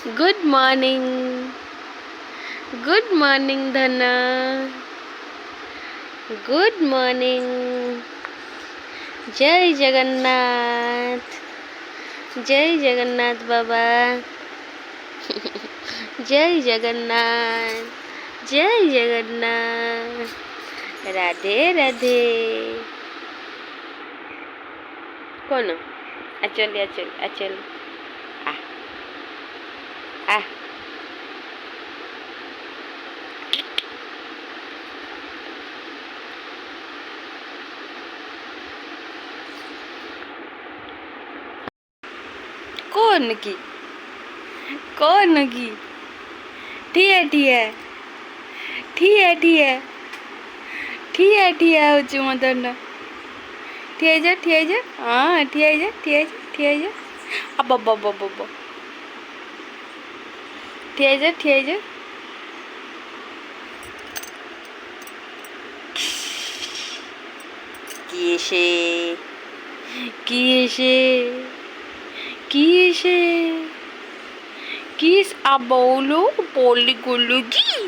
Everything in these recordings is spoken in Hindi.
Good morning. गुड मॉर्निंग धना। Good morning. जय जगन्नाथ। जय जगन्नाथ बाबा। जय जगन्नाथ। जय जगन्नाथ। राधे राधे। कौन? अचल अचल अचल। आ आ कौन की? कौन की? ठिया ठिया ठिया ठिया ठिया ठिया होचु मदन। ठिया जा ठिया जा। हाँ ठिया जा ठिया जा ठिया जा। अब अब अब अब अब ठिया जा ठिया जा। কিসে কিসে কিসে किस बोलो पोली गोलेगी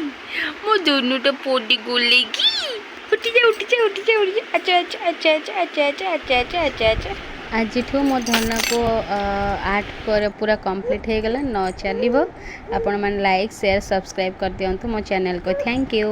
मो दोनों तो पोली गोलेगी। उठ जा उठ जा उठ जा उठ जा। अच्छा अच्छा अच्छा अच्छा अच्छा अच्छा अच्छा अच्छा अच्छा अच्छा। आज मो धन को 8 पर पूरा कंप्लीट हो गला 9 चलो। आपण मैंने लाइक शेयर सब्सक्राइब कर दिंतु मो चैनल को। Thank you.